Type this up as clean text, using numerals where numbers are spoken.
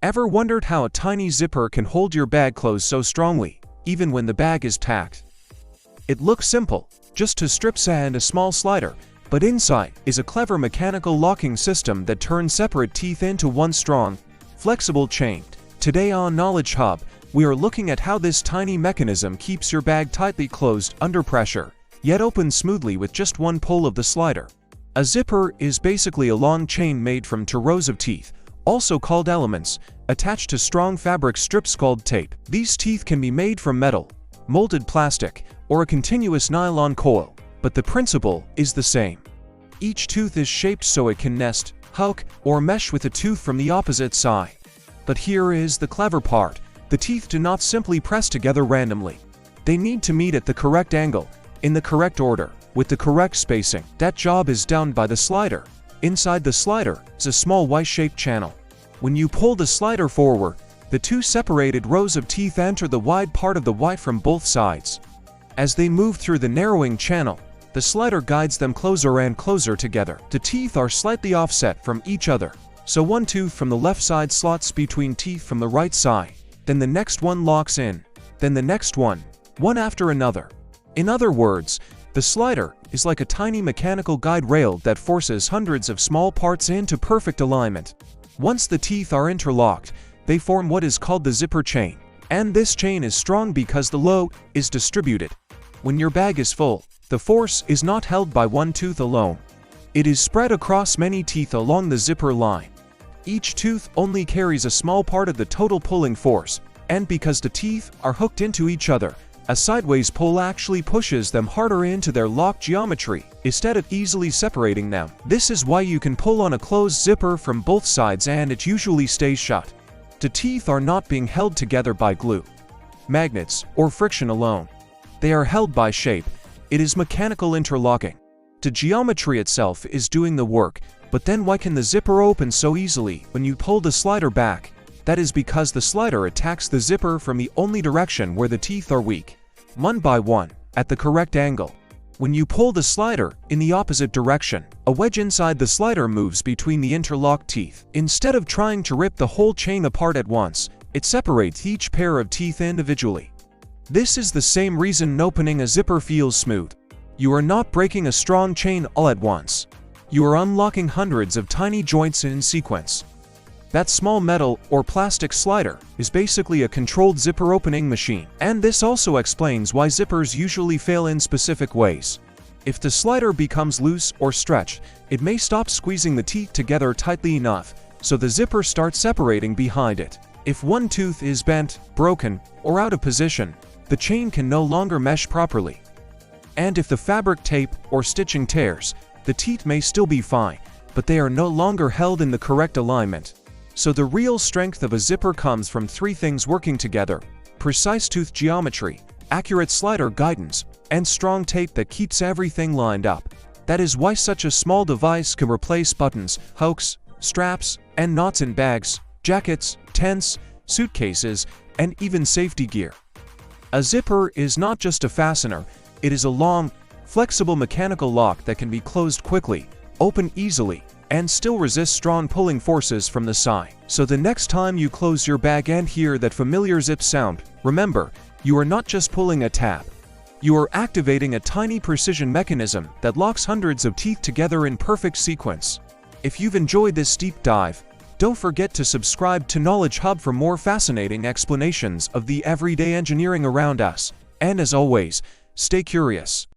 Ever wondered how a tiny zipper can hold your bag closed so strongly, even when the bag is packed? It looks simple, just two strips and a small slider, but inside is a clever mechanical locking system that turns separate teeth into one strong, flexible chain. Today on Knowledge Hub, we are looking at how this tiny mechanism keeps your bag tightly closed under pressure, yet opens smoothly with just one pull of the slider. A zipper is basically a long chain made from two rows of teeth, also called elements, attached to strong fabric strips called tape. These teeth can be made from metal, molded plastic, or a continuous nylon coil, but the principle is the same. Each tooth is shaped so it can nest, hook, or mesh with a tooth from the opposite side. But here is the clever part: the teeth do not simply press together randomly. They need to meet at the correct angle, in the correct order, with the correct spacing. That job is done by the slider. Inside the slider is a small Y-shaped channel. When you pull the slider forward, the two separated rows of teeth enter the wide part of the Y from both sides. As they move through the narrowing channel, the slider guides them closer and closer together. The teeth are slightly offset from each other, so one tooth from the left side slots between teeth from the right side. Then the next one locks in, then the next one after another. In other words, the slider is like a tiny mechanical guide rail that forces hundreds of small parts into perfect alignment. Once the teeth are interlocked, they form what is called the zipper chain. And this chain is strong because the load is distributed. When your bag is full, the force is not held by one tooth alone. It is spread across many teeth along the zipper line. Each tooth only carries a small part of the total pulling force, and because the teeth are hooked into each other, a sideways pull actually pushes them harder into their lock geometry, instead of easily separating them. This is why you can pull on a closed zipper from both sides and it usually stays shut. The teeth are not being held together by glue, magnets, or friction alone. They are held by shape. It is mechanical interlocking. The geometry itself is doing the work, but then why can the zipper open so easily when you pull the slider back? That is because the slider attacks the zipper from the only direction where the teeth are weak, one by one, at the correct angle. When you pull the slider in the opposite direction, a wedge inside the slider moves between the interlocked teeth. Instead of trying to rip the whole chain apart at once, it separates each pair of teeth individually. This is the same reason opening a zipper feels smooth. You are not breaking a strong chain all at once. You are unlocking hundreds of tiny joints in sequence. That small metal or plastic slider is basically a controlled zipper opening machine. And this also explains why zippers usually fail in specific ways. If the slider becomes loose or stretched, it may stop squeezing the teeth together tightly enough, so the zipper starts separating behind it. If one tooth is bent, broken, or out of position, the chain can no longer mesh properly. And if the fabric tape or stitching tears, the teeth may still be fine, but they are no longer held in the correct alignment. So the real strength of a zipper comes from three things working together: precise tooth geometry, accurate slider guidance, and strong tape that keeps everything lined up. That is why such a small device can replace buttons, hooks, straps, and knots in bags, jackets, tents, suitcases, and even safety gear. A zipper is not just a fastener, it is a long, flexible mechanical lock that can be closed quickly, open easily, and still resist strong pulling forces from the side. So the next time you close your bag and hear that familiar zip sound, remember, you are not just pulling a tab. You are activating a tiny precision mechanism that locks hundreds of teeth together in perfect sequence. If you've enjoyed this deep dive, don't forget to subscribe to Knowledge Hub for more fascinating explanations of the everyday engineering around us. And as always, stay curious.